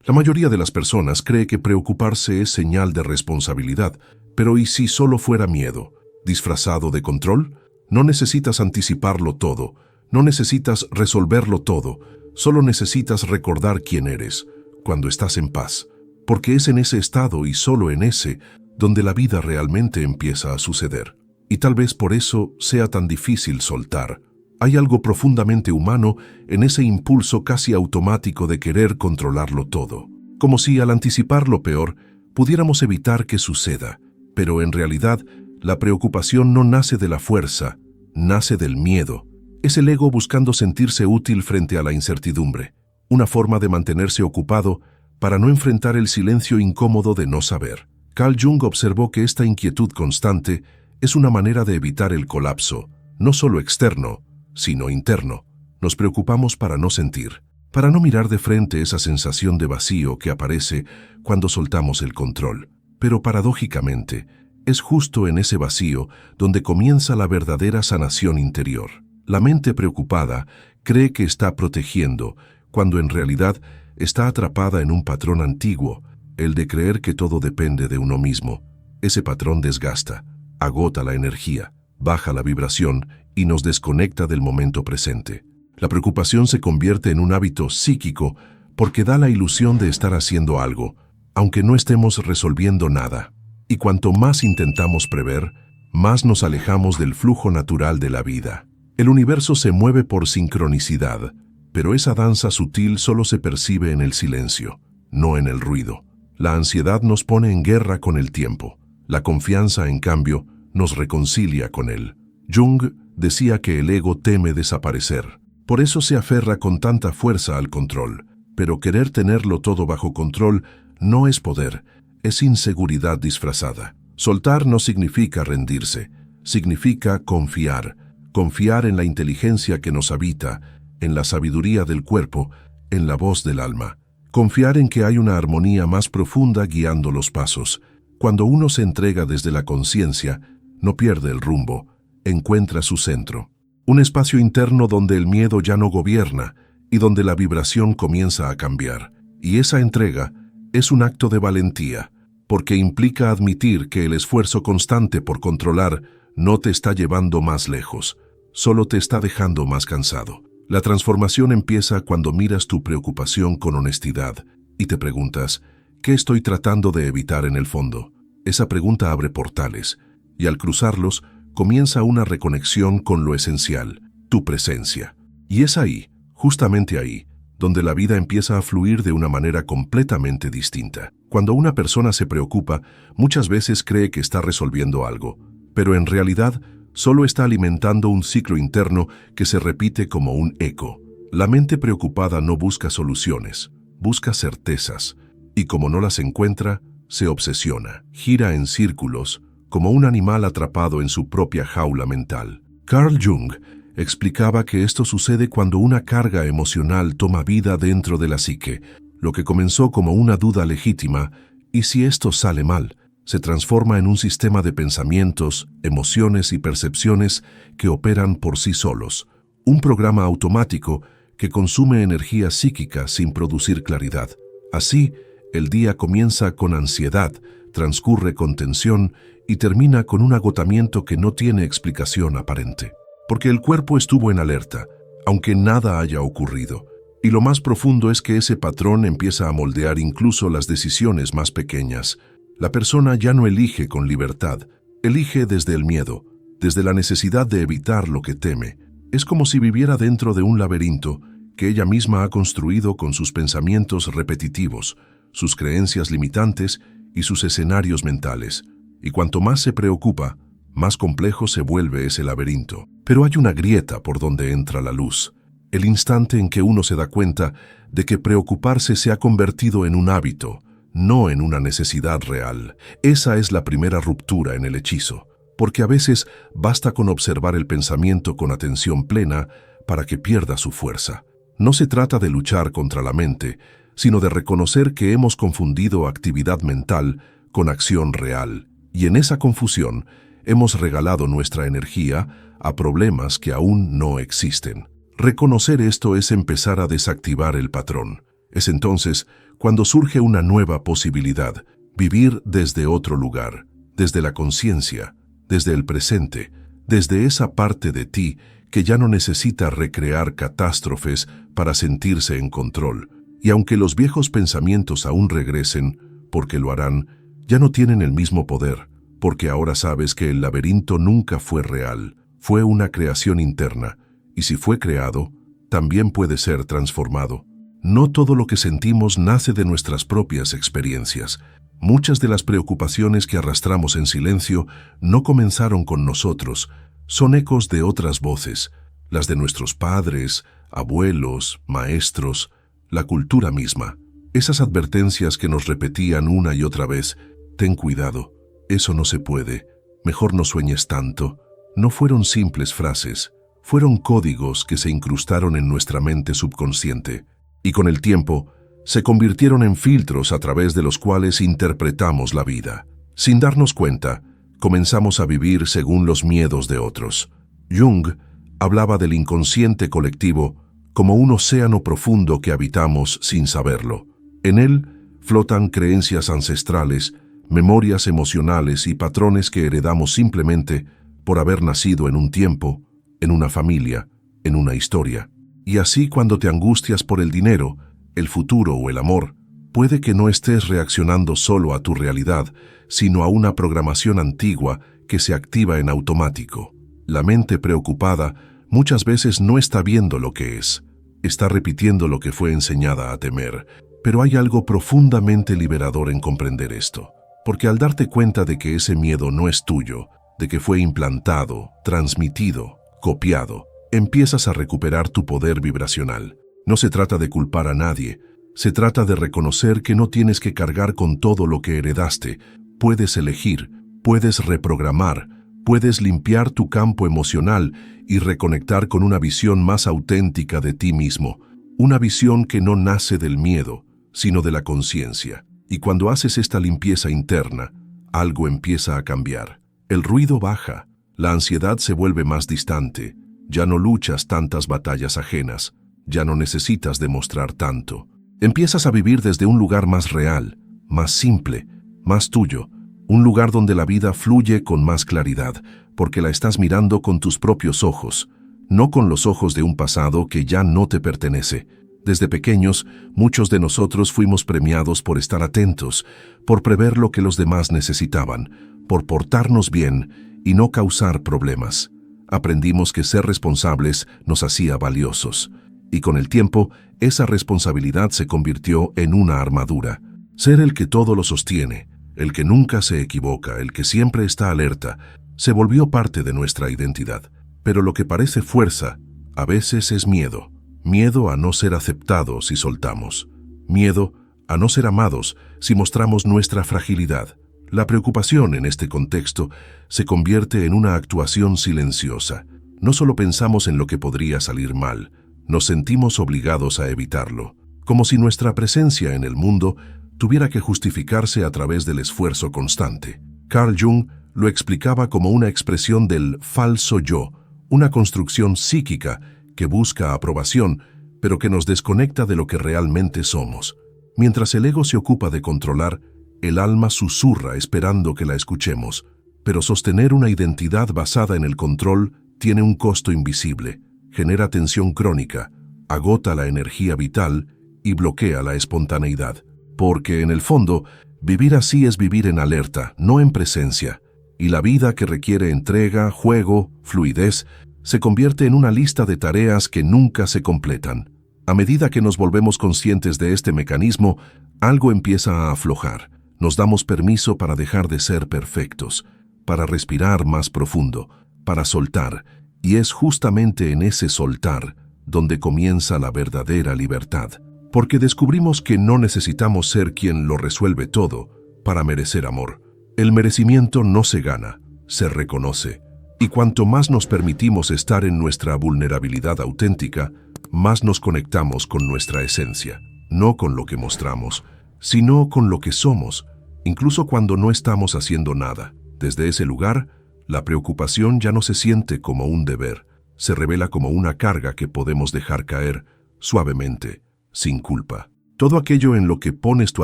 La mayoría de las personas cree que preocuparse es señal de responsabilidad, pero ¿y si solo fuera miedo, disfrazado de control? No necesitas anticiparlo todo, no necesitas resolverlo todo, solo necesitas recordar quién eres, cuando estás en paz, porque es en ese estado y solo en ese donde la vida realmente empieza a suceder. Y tal vez por eso sea tan difícil soltar. Hay algo profundamente humano en ese impulso casi automático de querer controlarlo todo, como si al anticipar lo peor pudiéramos evitar que suceda, pero en realidad la preocupación no nace de la fuerza, nace del miedo. Es el ego buscando sentirse útil frente a la incertidumbre, una forma de mantenerse ocupado para no enfrentar el silencio incómodo de no saber. Carl Jung observó que esta inquietud constante es una manera de evitar el colapso, no solo externo, sino interno. Nos preocupamos para no sentir, para no mirar de frente esa sensación de vacío que aparece cuando soltamos el control. Pero paradójicamente, es justo en ese vacío donde comienza la verdadera sanación interior. La mente preocupada cree que está protegiendo, cuando en realidad está atrapada en un patrón antiguo, el de creer que todo depende de uno mismo. Ese patrón desgasta, agota la energía, baja la vibración y nos desconecta del momento presente. La preocupación se convierte en un hábito psíquico porque da la ilusión de estar haciendo algo, aunque no estemos resolviendo nada. Y cuanto más intentamos prever, más nos alejamos del flujo natural de la vida. El universo se mueve por sincronicidad, pero esa danza sutil solo se percibe en el silencio, no en el ruido. La ansiedad nos pone en guerra con el tiempo. La confianza, en cambio, nos reconcilia con él. Jung decía que el ego teme desaparecer. Por eso se aferra con tanta fuerza al control. Pero querer tenerlo todo bajo control no es poder, es inseguridad disfrazada. Soltar no significa rendirse, significa confiar. Confiar en la inteligencia que nos habita, en la sabiduría del cuerpo, en la voz del alma. Confiar en que hay una armonía más profunda guiando los pasos. Cuando uno se entrega desde la conciencia, no pierde el rumbo, encuentra su centro. Un espacio interno donde el miedo ya no gobierna y donde la vibración comienza a cambiar. Y esa entrega es un acto de valentía, porque implica admitir que el esfuerzo constante por controlar no te está llevando más lejos, solo te está dejando más cansado. La transformación empieza cuando miras tu preocupación con honestidad y te preguntas, ¿qué estoy tratando de evitar en el fondo? Esa pregunta abre portales, y al cruzarlos, comienza una reconexión con lo esencial, tu presencia. Y es ahí, justamente ahí, donde la vida empieza a fluir de una manera completamente distinta. Cuando una persona se preocupa, muchas veces cree que está resolviendo algo, pero en realidad solo está alimentando un ciclo interno que se repite como un eco. La mente preocupada no busca soluciones, busca certezas, y como no las encuentra, se obsesiona, gira en círculos, como un animal atrapado en su propia jaula mental. Carl Jung explicaba que esto sucede cuando una carga emocional toma vida dentro de la psique, lo que comenzó como una duda legítima, y si esto sale mal, se transforma en un sistema de pensamientos, emociones y percepciones que operan por sí solos, un programa automático que consume energía psíquica sin producir claridad. Así, el día comienza con ansiedad, transcurre con tensión y termina con un agotamiento que no tiene explicación aparente. Porque el cuerpo estuvo en alerta, aunque nada haya ocurrido. Y lo más profundo es que ese patrón empieza a moldear incluso las decisiones más pequeñas. La persona ya no elige con libertad, elige desde el miedo, desde la necesidad de evitar lo que teme. Es como si viviera dentro de un laberinto que ella misma ha construido con sus pensamientos repetitivos, sus creencias limitantes y sus escenarios mentales. Y cuanto más se preocupa, más complejo se vuelve ese laberinto. Pero hay una grieta por donde entra la luz. El instante en que uno se da cuenta de que preocuparse se ha convertido en un hábito, no en una necesidad real. Esa es la primera ruptura en el hechizo, porque a veces basta con observar el pensamiento con atención plena para que pierda su fuerza. No se trata de luchar contra la mente, sino de reconocer que hemos confundido actividad mental con acción real, y en esa confusión hemos regalado nuestra energía a problemas que aún no existen. Reconocer esto es empezar a desactivar el patrón. Es entonces cuando surge una nueva posibilidad, vivir desde otro lugar, desde la conciencia, desde el presente, desde esa parte de ti que ya no necesita recrear catástrofes para sentirse en control. Y aunque los viejos pensamientos aún regresen, porque lo harán, ya no tienen el mismo poder, porque ahora sabes que el laberinto nunca fue real, fue una creación interna, y si fue creado, también puede ser transformado. No todo lo que sentimos nace de nuestras propias experiencias. Muchas de las preocupaciones que arrastramos en silencio no comenzaron con nosotros, son ecos de otras voces, las de nuestros padres, abuelos, maestros, la cultura misma. Esas advertencias que nos repetían una y otra vez: ten cuidado, eso no se puede, mejor no sueñes tanto, no fueron simples frases, fueron códigos que se incrustaron en nuestra mente subconsciente, y con el tiempo se convirtieron en filtros a través de los cuales interpretamos la vida. Sin darnos cuenta, comenzamos a vivir según los miedos de otros. Jung hablaba del inconsciente colectivo como un océano profundo que habitamos sin saberlo. En él flotan creencias ancestrales, memorias emocionales y patrones que heredamos simplemente por haber nacido en un tiempo, en una familia, en una historia. Y así, cuando te angustias por el dinero, el futuro o el amor, puede que no estés reaccionando solo a tu realidad, sino a una programación antigua que se activa en automático. La mente preocupada muchas veces no está viendo lo que es, está repitiendo lo que fue enseñada a temer, pero hay algo profundamente liberador en comprender esto, porque al darte cuenta de que ese miedo no es tuyo, de que fue implantado, transmitido, copiado, empiezas a recuperar tu poder vibracional. No se trata de culpar a nadie, se trata de reconocer que no tienes que cargar con todo lo que heredaste. Puedes elegir, puedes reprogramar, puedes limpiar tu campo emocional y reconectar con una visión más auténtica de ti mismo, una visión que no nace del miedo, sino de la conciencia. Y cuando haces esta limpieza interna, algo empieza a cambiar. El ruido baja, la ansiedad se vuelve más distante, ya no luchas tantas batallas ajenas, ya no necesitas demostrar tanto. Empiezas a vivir desde un lugar más real, más simple, más tuyo, un lugar donde la vida fluye con más claridad, porque la estás mirando con tus propios ojos, no con los ojos de un pasado que ya no te pertenece. Desde pequeños, muchos de nosotros fuimos premiados por estar atentos, por prever lo que los demás necesitaban, por portarnos bien y no causar problemas. Aprendimos que ser responsables nos hacía valiosos. Y con el tiempo, esa responsabilidad se convirtió en una armadura. Ser el que todo lo sostiene, el que nunca se equivoca, el que siempre está alerta, se volvió parte de nuestra identidad. Pero lo que parece fuerza, a veces es miedo. Miedo a no ser aceptados si soltamos. Miedo a no ser amados si mostramos nuestra fragilidad. La preocupación en este contexto se convierte en una actuación silenciosa. No solo pensamos en lo que podría salir mal, nos sentimos obligados a evitarlo, como si nuestra presencia en el mundo tuviera que justificarse a través del esfuerzo constante. Carl Jung lo explicaba como una expresión del falso yo, una construcción psíquica que busca aprobación, pero que nos desconecta de lo que realmente somos. Mientras el ego se ocupa de controlar, el alma susurra esperando que la escuchemos, pero sostener una identidad basada en el control tiene un costo invisible. Genera tensión crónica, agota la energía vital y bloquea la espontaneidad. Porque, en el fondo, vivir así es vivir en alerta, no en presencia. Y la vida que requiere entrega, juego, fluidez, se convierte en una lista de tareas que nunca se completan. A medida que nos volvemos conscientes de este mecanismo, algo empieza a aflojar. Nos damos permiso para dejar de ser perfectos, para respirar más profundo, para soltar. Y es justamente en ese soltar donde comienza la verdadera libertad, porque descubrimos que no necesitamos ser quien lo resuelve todo para merecer amor. El merecimiento no se gana, se reconoce, y cuanto más nos permitimos estar en nuestra vulnerabilidad auténtica, más nos conectamos con nuestra esencia, no con lo que mostramos, sino con lo que somos, incluso cuando no estamos haciendo nada. Desde ese lugar, la preocupación ya no se siente como un deber, se revela como una carga que podemos dejar caer suavemente, sin culpa. Todo aquello en lo que pones tu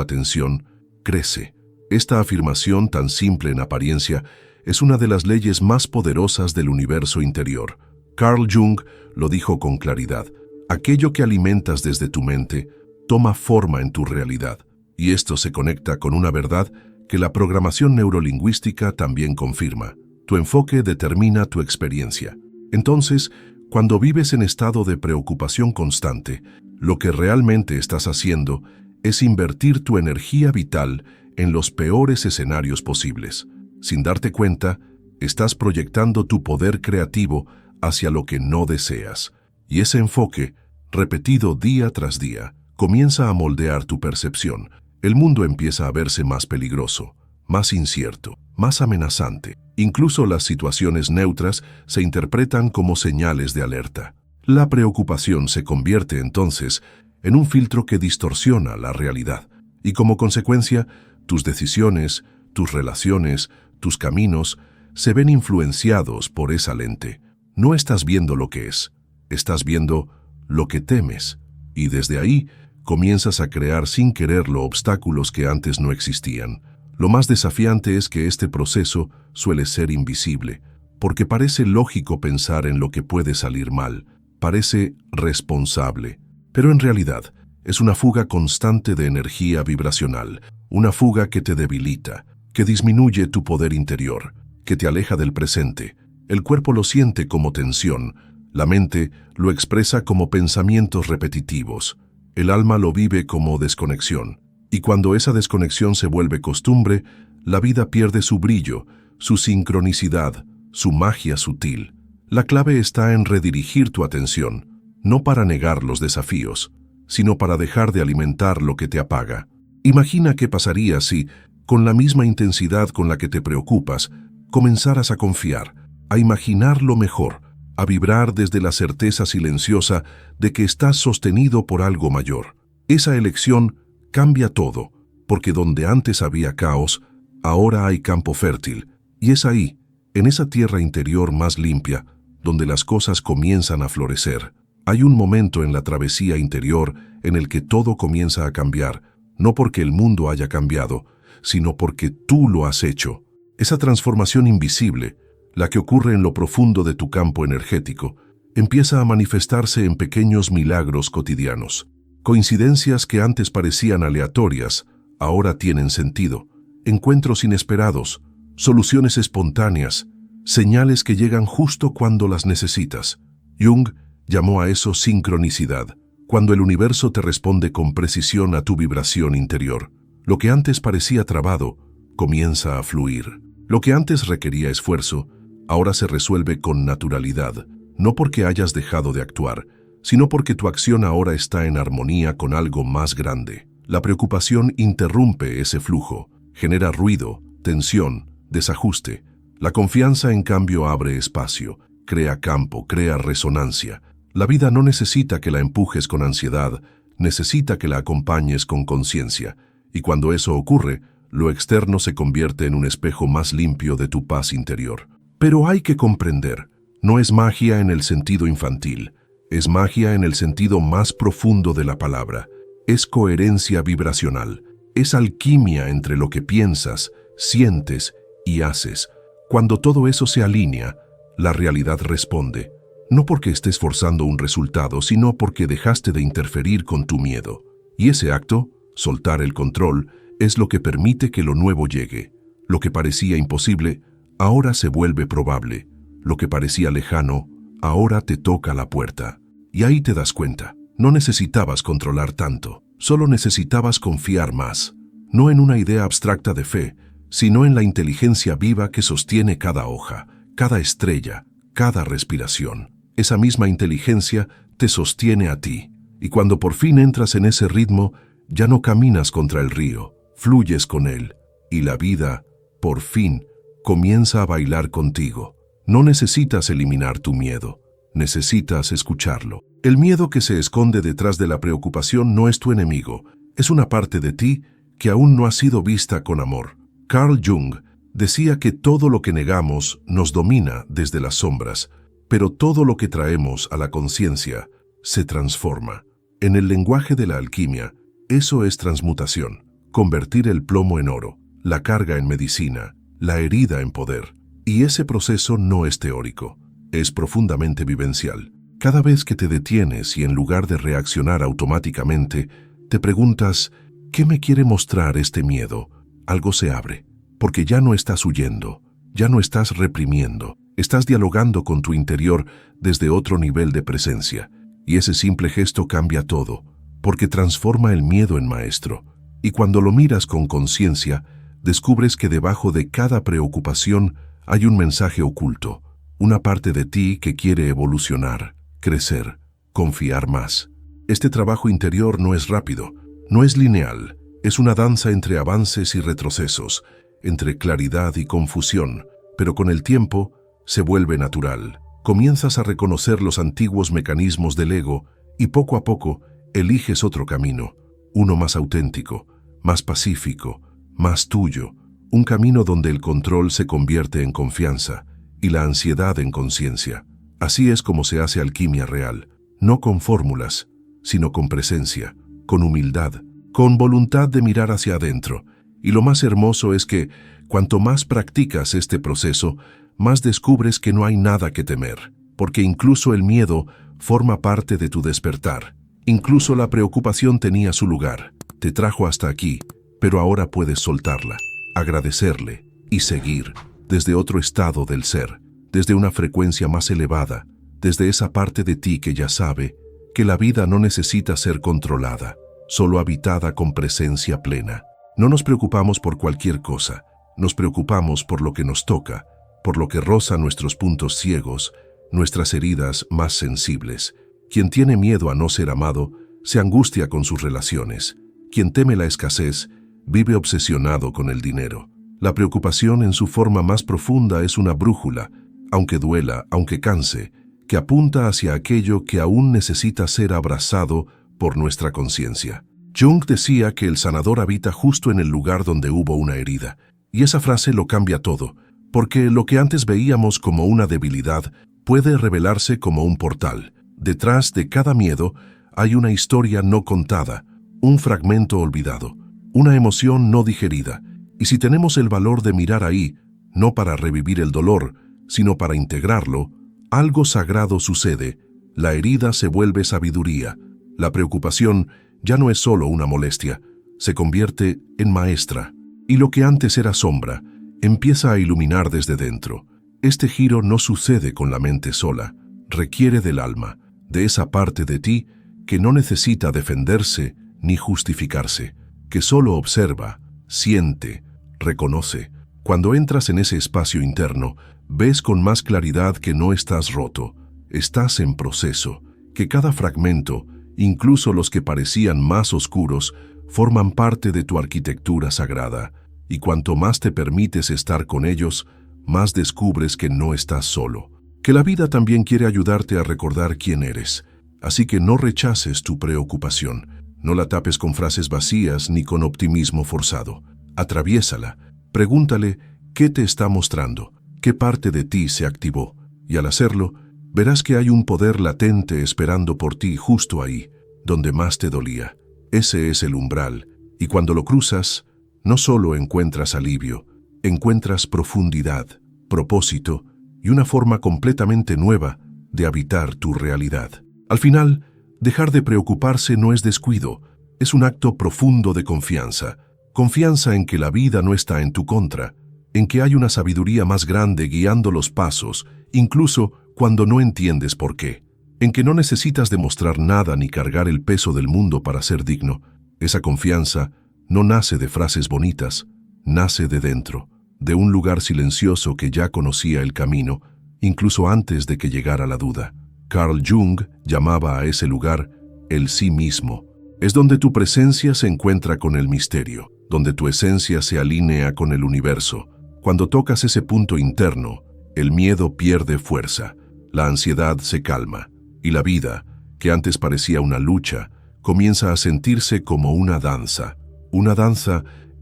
atención crece. Esta afirmación, tan simple en apariencia, es una de las leyes más poderosas del universo interior. Carl Jung lo dijo con claridad: aquello que alimentas desde tu mente toma forma en tu realidad. Y esto se conecta con una verdad que la programación neurolingüística también confirma. Tu enfoque determina tu experiencia. Entonces, cuando vives en estado de preocupación constante, lo que realmente estás haciendo es invertir tu energía vital en los peores escenarios posibles. Sin darte cuenta, estás proyectando tu poder creativo hacia lo que no deseas. Y ese enfoque, repetido día tras día, comienza a moldear tu percepción. El mundo empieza a verse más peligroso, más incierto, más amenazante. Incluso las situaciones neutras se interpretan como señales de alerta. La preocupación se convierte entonces en un filtro que distorsiona la realidad. Y como consecuencia, tus decisiones, tus relaciones, tus caminos se ven influenciados por esa lente. No estás viendo lo que es, estás viendo lo que temes. Y desde ahí comienzas a crear sin quererlo obstáculos que antes no existían. Lo más desafiante es que este proceso suele ser invisible, porque parece lógico pensar en lo que puede salir mal, parece responsable, pero en realidad es una fuga constante de energía vibracional, una fuga que te debilita, que disminuye tu poder interior, que te aleja del presente. El cuerpo lo siente como tensión, la mente lo expresa como pensamientos repetitivos, el alma lo vive como desconexión. Y cuando esa desconexión se vuelve costumbre, la vida pierde su brillo, su sincronicidad, su magia sutil. La clave está en redirigir tu atención, no para negar los desafíos, sino para dejar de alimentar lo que te apaga. Imagina qué pasaría si, con la misma intensidad con la que te preocupas, comenzaras a confiar, a imaginar lo mejor, a vibrar desde la certeza silenciosa de que estás sostenido por algo mayor. Esa elección cambia todo, porque donde antes había caos, ahora hay campo fértil, y es ahí, en esa tierra interior más limpia, donde las cosas comienzan a florecer. Hay un momento en la travesía interior en el que todo comienza a cambiar, no porque el mundo haya cambiado, sino porque tú lo has hecho. Esa transformación invisible, la que ocurre en lo profundo de tu campo energético, empieza a manifestarse en pequeños milagros cotidianos. Coincidencias que antes parecían aleatorias, ahora tienen sentido. Encuentros inesperados, soluciones espontáneas, señales que llegan justo cuando las necesitas. Jung llamó a eso sincronicidad, cuando el universo te responde con precisión a tu vibración interior. Lo que antes parecía trabado, comienza a fluir. Lo que antes requería esfuerzo, ahora se resuelve con naturalidad, no porque hayas dejado de actuar, sino porque tu acción ahora está en armonía con algo más grande. La preocupación interrumpe ese flujo, genera ruido, tensión, desajuste. La confianza, en cambio, abre espacio, crea campo, crea resonancia. La vida no necesita que la empujes con ansiedad, necesita que la acompañes con conciencia. Y cuando eso ocurre, lo externo se convierte en un espejo más limpio de tu paz interior. Pero hay que comprender, no es magia en el sentido infantil. Es magia en el sentido más profundo de la palabra. Es coherencia vibracional. Es alquimia entre lo que piensas, sientes y haces. Cuando todo eso se alinea, la realidad responde. No porque estés forzando un resultado, sino porque dejaste de interferir con tu miedo. Y ese acto, soltar el control, es lo que permite que lo nuevo llegue. Lo que parecía imposible, ahora se vuelve probable. Lo que parecía lejano, ahora te toca la puerta. Y ahí te das cuenta, no necesitabas controlar tanto, solo necesitabas confiar más, no en una idea abstracta de fe, sino en la inteligencia viva que sostiene cada hoja, cada estrella, cada respiración. Esa misma inteligencia te sostiene a ti, y cuando por fin entras en ese ritmo, ya no caminas contra el río, fluyes con él, y la vida, por fin, comienza a bailar contigo. No necesitas eliminar tu miedo. Necesitas escucharlo. El miedo que se esconde detrás de la preocupación no es tu enemigo, es una parte de ti que aún no ha sido vista con amor. Carl Jung decía que todo lo que negamos nos domina desde las sombras, pero todo lo que traemos a la conciencia se transforma. En el lenguaje de la alquimia, Eso es transmutación, convertir el plomo en oro, la carga en medicina, la herida en poder. Y ese proceso no es teórico, es profundamente vivencial. Cada vez que te detienes y en lugar de reaccionar automáticamente, te preguntas, ¿qué me quiere mostrar este miedo? Algo se abre, porque ya no estás huyendo, ya no estás reprimiendo, estás dialogando con tu interior desde otro nivel de presencia. Y ese simple gesto cambia todo, porque transforma el miedo en maestro. Y cuando lo miras con conciencia, descubres que debajo de cada preocupación hay un mensaje oculto, una parte de ti que quiere evolucionar, crecer, confiar más. Este trabajo interior no es rápido, no es lineal, es una danza entre avances y retrocesos, entre claridad y confusión, pero con el tiempo se vuelve natural. Comienzas a reconocer los antiguos mecanismos del ego y poco a poco eliges otro camino, uno más auténtico, más pacífico, más tuyo, un camino donde el control se convierte en confianza y la ansiedad en conciencia. Así es como se hace alquimia real, no con fórmulas, sino con presencia, con humildad, con voluntad de mirar hacia adentro. Y lo más hermoso es que, cuanto más practicas este proceso, más descubres que no hay nada que temer, porque incluso el miedo forma parte de tu despertar. Incluso la preocupación tenía su lugar, te trajo hasta aquí, pero ahora puedes soltarla, agradecerle y seguir desde otro estado del ser, desde una frecuencia más elevada, desde esa parte de ti que ya sabe que la vida no necesita ser controlada, solo habitada con presencia plena. No nos preocupamos por cualquier cosa, nos preocupamos por lo que nos toca, por lo que roza nuestros puntos ciegos, nuestras heridas más sensibles. Quien tiene miedo a no ser amado, se angustia con sus relaciones. Quien teme la escasez, vive obsesionado con el dinero. La preocupación en su forma más profunda es una brújula, aunque duela, aunque canse, que apunta hacia aquello que aún necesita ser abrazado por nuestra conciencia. Jung decía que el sanador habita justo en el lugar donde hubo una herida, y esa frase lo cambia todo, porque lo que antes veíamos como una debilidad puede revelarse como un portal. Detrás de cada miedo hay una historia no contada, un fragmento olvidado, una emoción no digerida, y si tenemos el valor de mirar ahí, no para revivir el dolor, sino para integrarlo, algo sagrado sucede, la herida se vuelve sabiduría, la preocupación ya no es solo una molestia, se convierte en maestra, y lo que antes era sombra, empieza a iluminar desde dentro. Este giro no sucede con la mente sola, requiere del alma, de esa parte de ti que no necesita defenderse ni justificarse, que solo observa, siente, reconoce. Cuando entras en ese espacio interno, ves con más claridad que no estás roto, estás en proceso, que cada fragmento, incluso los que parecían más oscuros, forman parte de tu arquitectura sagrada, y cuanto más te permites estar con ellos, más descubres que no estás solo, que la vida también quiere ayudarte a recordar quién eres. Así que no rechaces tu preocupación, no la tapes con frases vacías ni con optimismo forzado. Atraviésala, pregúntale qué te está mostrando, qué parte de ti se activó, y al hacerlo, verás que hay un poder latente esperando por ti justo ahí, donde más te dolía. Ese es el umbral, y cuando lo cruzas, no solo encuentras alivio, encuentras profundidad, propósito y una forma completamente nueva de habitar tu realidad. Al final, dejar de preocuparse no es descuido, es un acto profundo de confianza. Confianza en que la vida no está en tu contra, en que hay una sabiduría más grande guiando los pasos, incluso cuando no entiendes por qué. En que no necesitas demostrar nada ni cargar el peso del mundo para ser digno. Esa confianza no nace de frases bonitas, nace de dentro, de un lugar silencioso que ya conocía el camino, incluso antes de que llegara la duda. Carl Jung llamaba a ese lugar el sí mismo. Es donde tu presencia se encuentra con el misterio, donde tu esencia se alinea con el universo. Cuando tocas ese punto interno, el miedo pierde fuerza, la ansiedad se calma, y la vida, que antes parecía una lucha, comienza a sentirse como una danza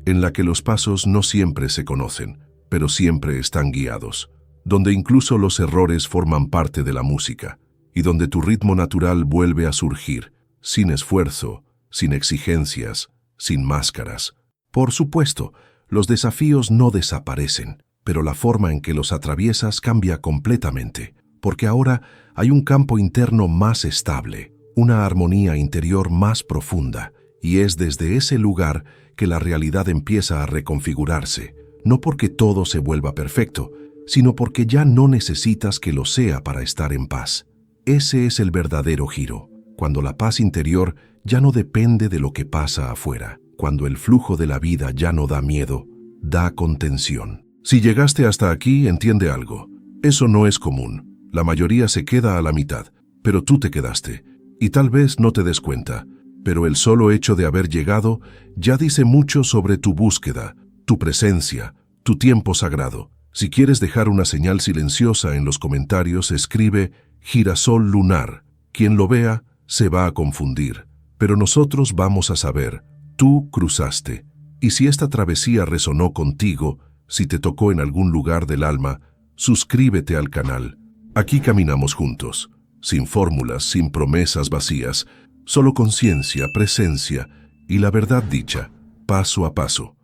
en la que los pasos no siempre se conocen, pero siempre están guiados, donde incluso los errores forman parte de la música, y donde tu ritmo natural vuelve a surgir, sin esfuerzo, sin exigencias, sin máscaras. Por supuesto, los desafíos no desaparecen, pero la forma en que los atraviesas cambia completamente, porque ahora hay un campo interno más estable, una armonía interior más profunda, y es desde ese lugar que la realidad empieza a reconfigurarse, no porque todo se vuelva perfecto, sino porque ya no necesitas que lo sea para estar en paz. Ese es el verdadero giro, cuando la paz interior ya no depende de lo que pasa afuera, cuando el flujo de la vida ya no da miedo, da contención. Si llegaste hasta aquí, entiende algo. Eso no es común. La mayoría se queda a la mitad, pero tú te quedaste, y tal vez no te des cuenta, pero el solo hecho de haber llegado ya dice mucho sobre tu búsqueda, tu presencia, tu tiempo sagrado. Si quieres dejar una señal silenciosa en los comentarios, escribe girasol lunar. Quien lo vea se va a confundir, pero nosotros vamos a saber, tú cruzaste. Y si esta travesía resonó contigo, si te tocó en algún lugar del alma, suscríbete al canal. Aquí caminamos juntos, sin fórmulas, sin promesas vacías, solo conciencia, presencia y la verdad dicha, paso a paso.